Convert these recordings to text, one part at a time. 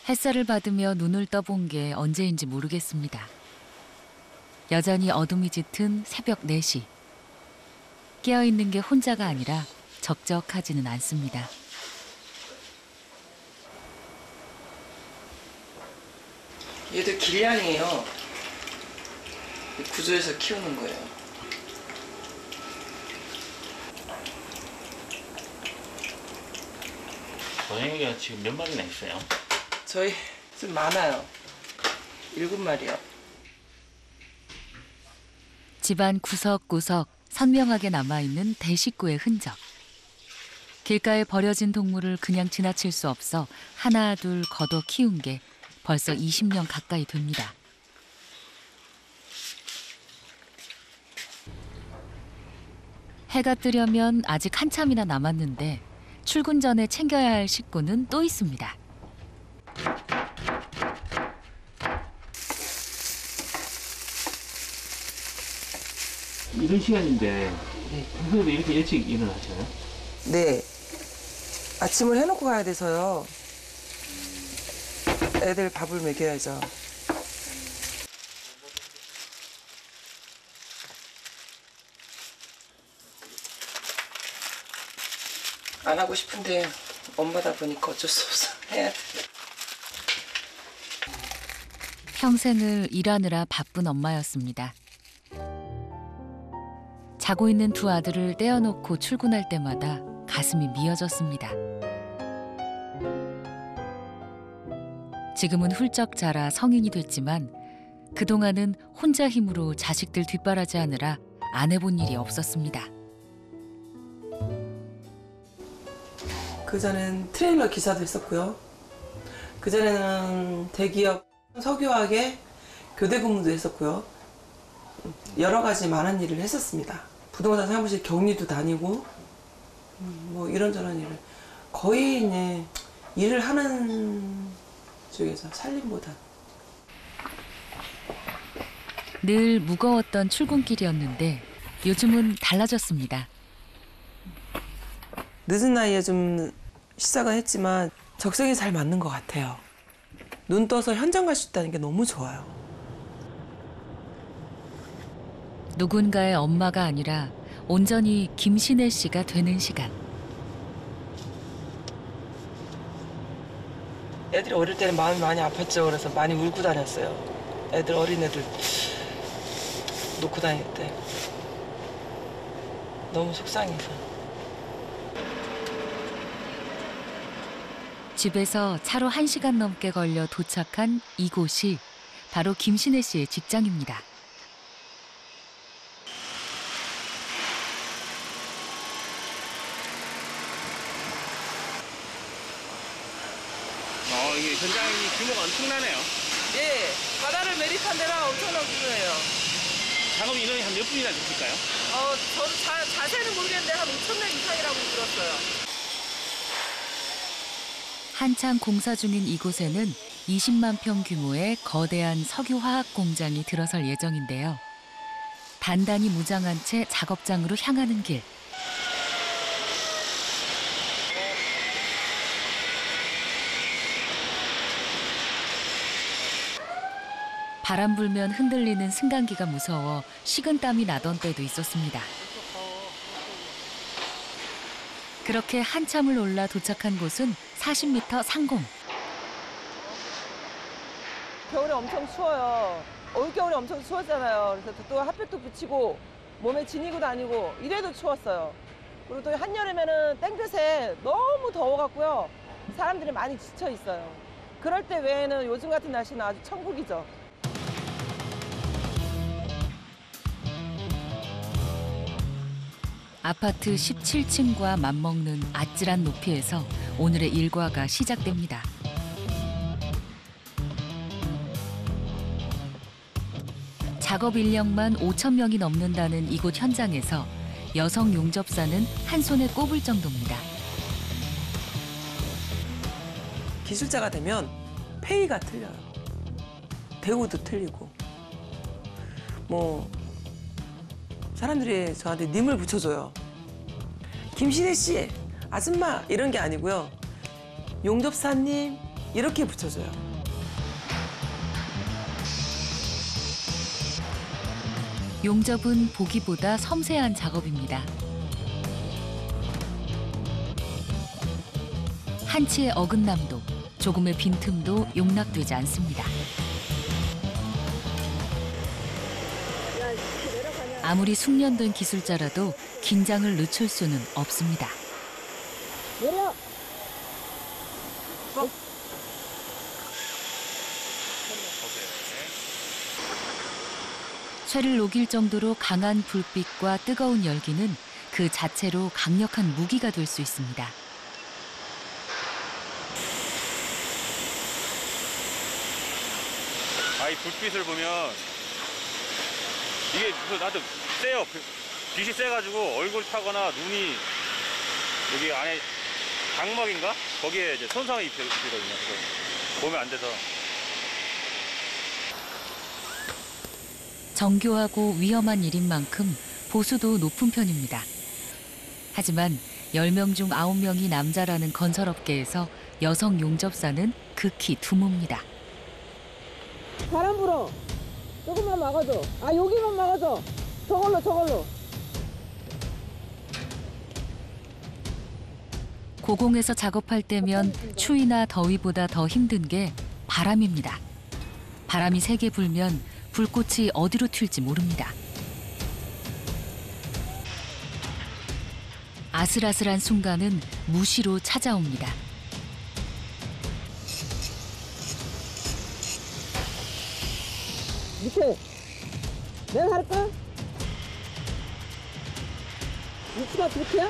햇살을 받으며 눈을 떠본 게 언제인지 모르겠습니다. 여전히 어둠이 짙은 새벽 4시. 깨어있는 게 혼자가 아니라 적적하지는 않습니다. 얘도 길냥이에요. 구조해서 키우는 거예요. 고양이가 지금 몇 마리나 있어요? 저희 좀 많아요. 7마리요. 집안 구석구석 선명하게 남아있는 대식구의 흔적. 길가에 버려진 동물을 그냥 지나칠 수 없어 하나 둘 걷어 키운 게 벌써 20년 가까이 됩니다. 해가 뜨려면 아직 한참이나 남았는데 출근 전에 챙겨야 할 식구는 또 있습니다. 이런 시간인데 평소에도 이렇게 일찍 일어나셔요? 네. 아침을 해놓고 가야 돼서요. 애들 밥을 먹여야죠. 안 하고 싶은데 엄마다 보니까 어쩔 수 없어. 해야 돼. 평생을 일하느라 바쁜 엄마였습니다. 자고 있는 두 아들을 떼어놓고 출근할 때마다 가슴이 미어졌습니다. 지금은 훌쩍 자라 성인이 됐지만 그동안은 혼자 힘으로 자식들 뒷바라지하느라 안 해본 일이 없었습니다. 그전엔 트레일러 기사도 했었고요. 그전에는 대기업 석유화학에 교대 근무도 했었고요. 여러 가지 많은 일을 했었습니다. 부동산 사무실 격리도 다니고 뭐 이런저런 일을 거의 이제 일을 하는 쪽에서 살림보다. 늘 무거웠던 출근길이었는데 요즘은 달라졌습니다. 늦은 나이에 좀 시작은 했지만 적성에 잘 맞는 것 같아요. 눈 떠서 현장 갈 수 있다는 게 너무 좋아요. 누군가의 엄마가 아니라 온전히 김신혜 씨가 되는 시간. 애들이 어릴 때는 마음이 많이 아팠죠. 그래서 많이 울고 다녔어요. 애들, 어린애들 놓고 다닐 때. 너무 속상해서. 집에서 차로 1시간 넘게 걸려 도착한 이곳이 바로 김신혜 씨의 직장입니다. 이게 현장이 규모가 엄청나네요. 예, 바다를 매립한 데라 엄청난 규모예요. 작업 인원이 한 몇 분이나 되실까요? 저는 자세는 모르겠는데 한 5,000명 이상이라고 들었어요. 한창 공사 중인 이곳에는 20만 평 규모의 거대한 석유화학 공장이 들어설 예정인데요. 단단히 무장한 채 작업장으로 향하는 길. 바람 불면 흔들리는 승강기가 무서워 식은땀이 나던 때도 있었습니다. 그렇게 한참을 올라 도착한 곳은 40m 상공. 겨울에 엄청 추워요. 올겨울에 엄청 추웠잖아요. 그래서 또 핫팩도 붙이고 몸에 지니고 다니고 이래도 추웠어요. 그리고 또 한여름에는 땡볕에 너무 더워갖고요. 사람들이 많이 지쳐 있어요. 그럴 때 외에는 요즘 같은 날씨는 아주 천국이죠. 아파트 17층과 맞먹는 아찔한 높이에서 오늘의 일과가 시작됩니다. 작업 인력만 5,000명이 넘는다는 이곳 현장에서 여성 용접사는 한 손에 꼽을 정도입니다. 기술자가 되면 페이가 틀려요. 대우도 틀리고. 뭐 사람들이 저한테 님을 붙여줘요. 김신혜 씨, 아줌마 이런 게 아니고요. 용접사님, 이렇게 붙여줘요. 용접은 보기보다 섬세한 작업입니다. 한치의 어긋남도 조금의 빈틈도 용납되지 않습니다. 아무리 숙련된 기술자라도 긴장을 늦출 수는 없습니다. 내려. 쇠를 녹일 정도로 강한 불빛과 뜨거운 열기는 그 자체로 강력한 무기가 될 수 있습니다. 이 불빛을 보면 이게 나도 세요. 빛이 세가지고 얼굴 타거나 눈이 여기 안에 각막인가? 거기에 이제 손상이 입히거든요. 그래서 보면 안 돼서. 정교하고 위험한 일인 만큼 보수도 높은 편입니다. 하지만 10명 중 9명이 남자라는 건설업계에서 여성 용접사는 극히 드뭅니다. 바람 불어. 조금만 막아줘. 아, 여기만 막아줘. 저걸로. 고공에서 작업할 때면 추위나 더위보다 더 힘든 게 바람입니다. 바람이 세게 불면 불꽃이 어디로 튈지 모릅니다. 아슬아슬한 순간은 무시로 찾아옵니다. 밑에. 내가 할까? 위치가 그렇게야?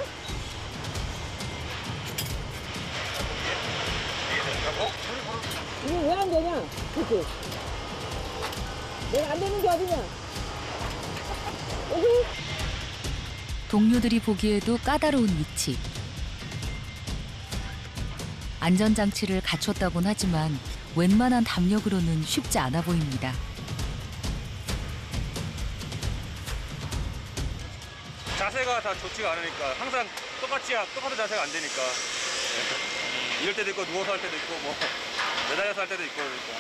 이게 왜 안 되냐? 그치? 내가 안 되는 게 어디냐? 여기? 동료들이 보기에도 까다로운 위치. 안전장치를 갖췄다곤 하지만 웬만한 담력으로는 쉽지 않아 보입니다. 자세가 다 좋지가 않으니까 항상 똑같은 자세가 안 되니까. 이럴 때도 있고 누워서 할 때도 있고 뭐 매달려서 할 때도 있고 그러니까.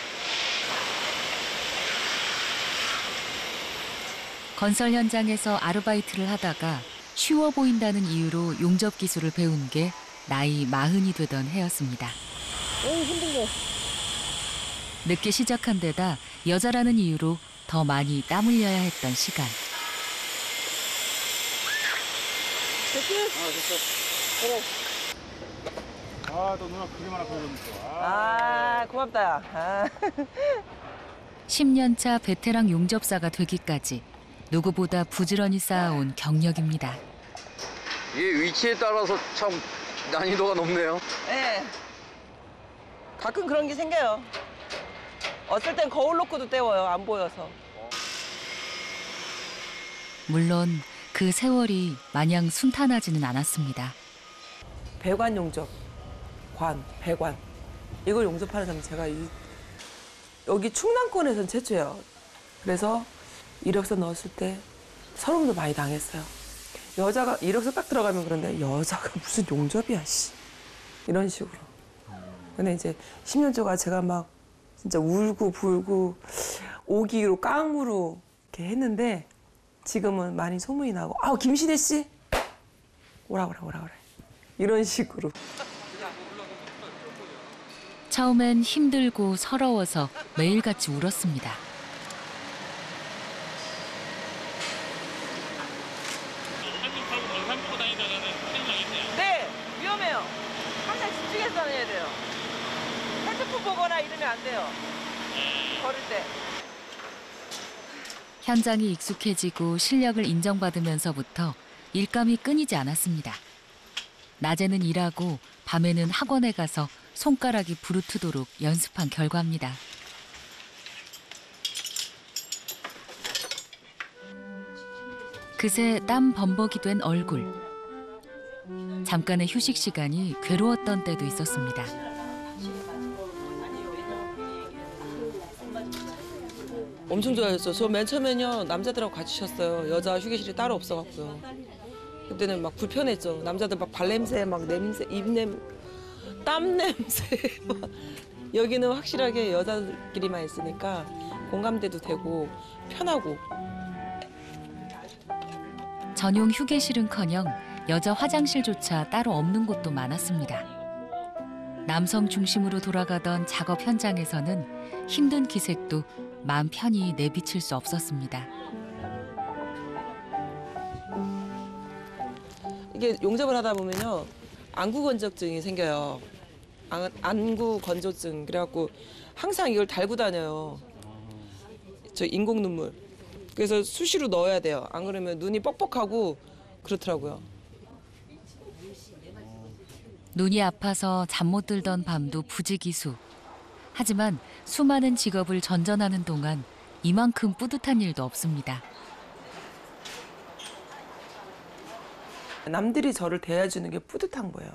건설 현장에서 아르바이트를 하다가 쉬워 보인다는 이유로 용접 기술을 배운 게 나이 40이 되던 해였습니다. 어이, 힘든 거. 늦게 시작한 데다 여자라는 이유로 더 많이 땀 흘려야 했던 시간. 됐지? 됐어. 그래. 아, 너 누나 그게만 하고 그러니까. 아, 고맙다, 야. 아. 10년차 베테랑 용접사가 되기까지 누구보다 부지런히 쌓아온 경력입니다. 이 위치에 따라서 참 난이도가 높네요. 네. 가끔 그런 게 생겨요. 어떨 땐 거울 놓고도 때워요, 안 보여서. 물론 그 세월이 마냥 순탄하지는 않았습니다. 배관 용접, 배관. 이걸 용접하는 사람 제가 여기 충남권에선 최초예요. 그래서 이력서 넣었을 때 서름도 많이 당했어요. 여자가 이력서 딱 들어가면 그런데 여자가 무슨 용접이야, 씨. 이런 식으로. 근데 이제 10년째가 제가 막 진짜 울고 불고 오기로 깡으로 이렇게 했는데 지금은 많이 소문이 나고 김신혜 씨 오라 그래. 이런 식으로. 처음엔 힘들고 서러워서 매일같이 울었습니다. 영상 보고 다니다가는 큰일 나겠네요. 네, 위험해요. 항상 집중해서 다녀야 돼요. 핸드폰 보거나 이러면 안 돼요. 걸을 때. 현장이 익숙해지고 실력을 인정받으면서부터 일감이 끊이지 않았습니다. 낮에는 일하고 밤에는 학원에 가서 손가락이 부르트도록 연습한 결과입니다. 그새 땀 범벅이 된 얼굴. 잠깐의 휴식 시간이 괴로웠던 때도 있었습니다. 엄청 좋아했어요. 저 맨 처음에는요 남자들하고 같이 쉬었어요. 여자 휴게실이 따로 없어갖고요. 그때는 막 불편했죠. 남자들 막 발냄새, 막 냄새, 입냄, 땀 냄새, 막 여기는 확실하게 여자들끼리만 있으니까 공감대도 되고 편하고. 전용 휴게실은커녕 여자 화장실조차 따로 없는 곳도 많았습니다. 남성 중심으로 돌아가던 작업 현장에서는 힘든 기색도 마음 편히 내비칠 수 없었습니다. 이게 용접을 하다 보면요, 안구 건조증이 생겨요. 안구 건조증. 그래갖고 항상 이걸 달고 다녀요. 저 인공 눈물. 그래서 수시로 넣어야 돼요. 안 그러면 눈이 뻑뻑하고 그렇더라고요. 눈이 아파서 잠 못 들던 밤도 부지기수. 하지만 수많은 직업을 전전하는 동안 이만큼 뿌듯한 일도 없습니다. 남들이 저를 대해주는 게 뿌듯한 거예요.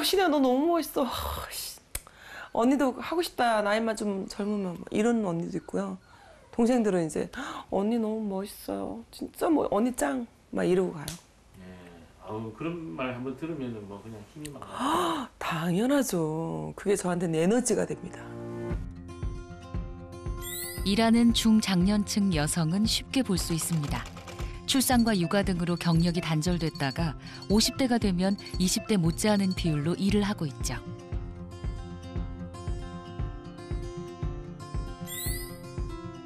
신혜야 너 너무 멋있어. 언니도 하고 싶다. 나이만 좀 젊으면 이런 언니도 있고요. 동생들은 이제 언니 너무 멋있어요. 진짜 뭐 언니 짱 막 이러고 가요. 그런 말 한번 들으면 뭐 그냥 힘이 막 나. 당연하죠. 그게 저한테는 에너지가 됩니다. 일하는 중장년층 여성은 쉽게 볼 수 있습니다. 출산과 육아 등으로 경력이 단절됐다가 50대가 되면 20대 못지않은 비율로 일을 하고 있죠.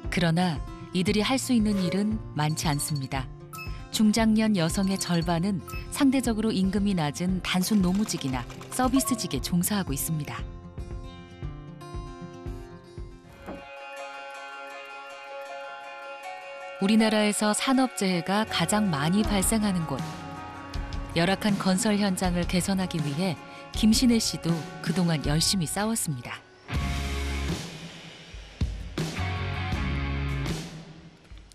그러나 이들이 할 수 있는 일은 많지 않습니다. 중장년 여성의 절반은 상대적으로 임금이 낮은 단순 노무직이나 서비스직에 종사하고 있습니다. 우리나라에서 산업재해가 가장 많이 발생하는 곳. 열악한 건설 현장을 개선하기 위해 김신혜 씨도 그동안 열심히 싸웠습니다.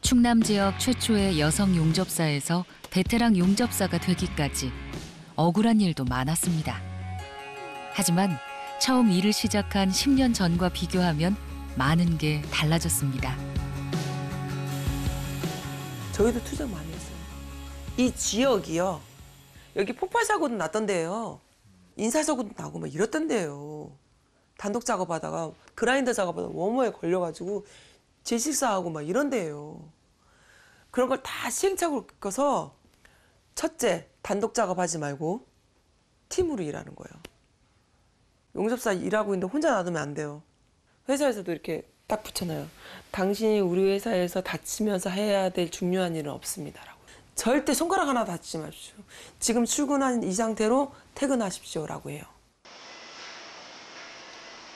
충남 지역 최초의 여성 용접사에서 베테랑 용접사가 되기까지 억울한 일도 많았습니다. 하지만 처음 일을 시작한 10년 전과 비교하면 많은 게 달라졌습니다. 저희도 투자 많이 했어요. 이 지역이요. 여기 폭발 사고도 났던데요. 인사 사고도 나고 막 이랬던데요. 단독 작업하다가 그라인더 작업하다가 워머에 걸려가지고 질식사하고 막 이런데요. 그런 걸 다 시행착오를 겪어서 첫째, 단독 작업하지 말고 팀으로 일하는 거예요. 용접사 일하고 있는데 혼자 놔두면 안 돼요. 회사에서도 이렇게 딱 붙여놔요. 당신이 우리 회사에서 다치면서 해야 될 중요한 일은 없습니다라고. 절대 손가락 하나 다치지 마십시오. 지금 출근한 이 상태로 퇴근하십시오라고 해요.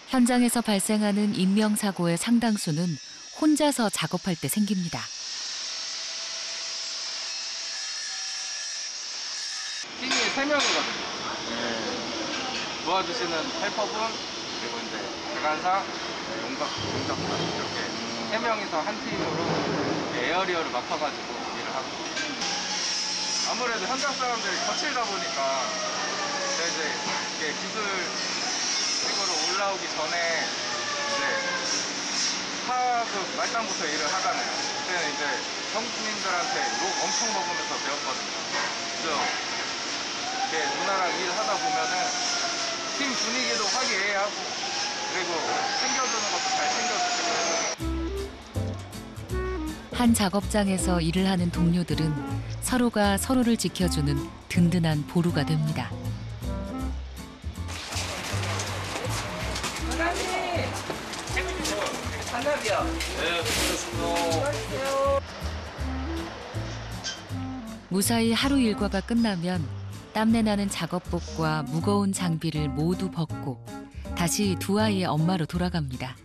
현장에서 발생하는 인명사고의 상당수는 혼자서 작업할 때 생깁니다. 팀이 3명이거든요. 도와주시는 헬퍼분, 그리고 이제 대관사, 용접사 이렇게 3명이서 한 팀으로 에어리어를 맡아가지고 일을 하고. 아무래도 현장 사람들이 거칠다 보니까 이제 이게 기술직으로 올라오기 전에 이제 하급 말단부터 일을 하잖아요. 그때는 이제 형님들한테 욕 엄청 먹으면서 배웠거든요. 그래서 이렇게 누나랑 일하다 보면은 팀 분위기도 화기애애하고 그리고 챙겨주는 것도 잘 챙겨주시고. 한 작업장에서 일을 하는 동료들은 서로가 서로를 지켜주는 든든한 보루가 됩니다. 반갑이요. 네, 고맙습니다. 무사히 하루 일과가 끝나면 땀내 나는 작업복과 무거운 장비를 모두 벗고 다시 두 아이의 엄마로 돌아갑니다.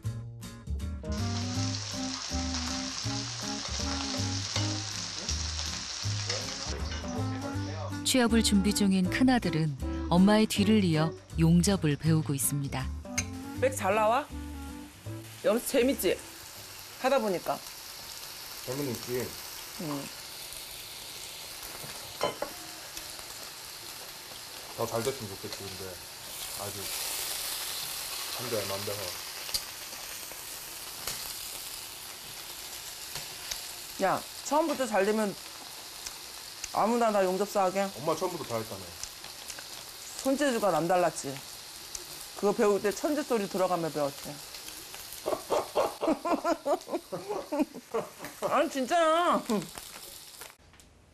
취업을 준비 중인 큰아들은 엄마의 뒤를 이어 용접을 배우고 있습니다. 백 잘 나와? 염소 재밌지? 하다 보니까. 재밌지. 더 잘 됐으면 좋겠지. 근데 아직 한지 얼마 안 돼서. 야, 처음부터 잘 되면 아무나 다 용접사 하게. 엄마 처음부터 잘했다며. 손재주가 남달랐지. 그거 배울 때 천재 소리 들어가며 배웠어요. 아니 진짜.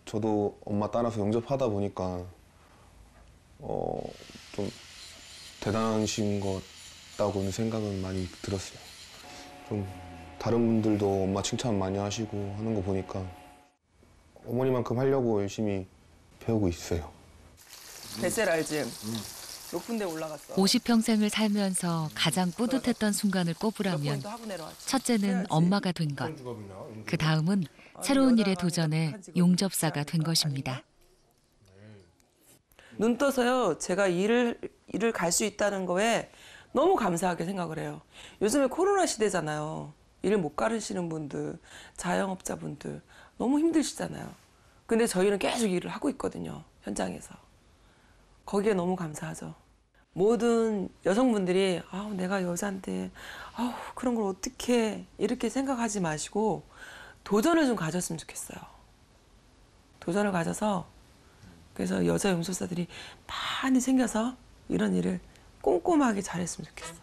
저도 엄마 따라서 영접하다 보니까 좀 대단하신 것 같다고는 생각은 많이 들었어요. 좀 다른 분들도 엄마 칭찬 많이 하시고 하는 거 보니까 어머니만큼 하려고 열심히 배우고 있어요. 베셀 알지? 높은 데 올라갔어. 50평생을 살면서 가장 뿌듯했던 순간을 꼽으라면 첫째는 엄마가 된 것. 그 다음은 새로운 일에 도전해 용접사가 된 것입니다. 눈 떠서요, 제가 일을 갈 수 있다는 거에 너무 감사하게 생각을 해요. 요즘에 코로나 시대잖아요. 일 못 가르시는 분들, 자영업자분들 너무 힘드시잖아요. 근데 저희는 계속 일을 하고 있거든요, 현장에서. 거기에 너무 감사하죠. 모든 여성분들이 내가 여자인데 그런 걸 어떻게 이렇게 생각하지 마시고 도전을 좀 가졌으면 좋겠어요. 도전을 가져서 그래서 여자 용접사들이 많이 생겨서 이런 일을 꼼꼼하게 잘했으면 좋겠어요.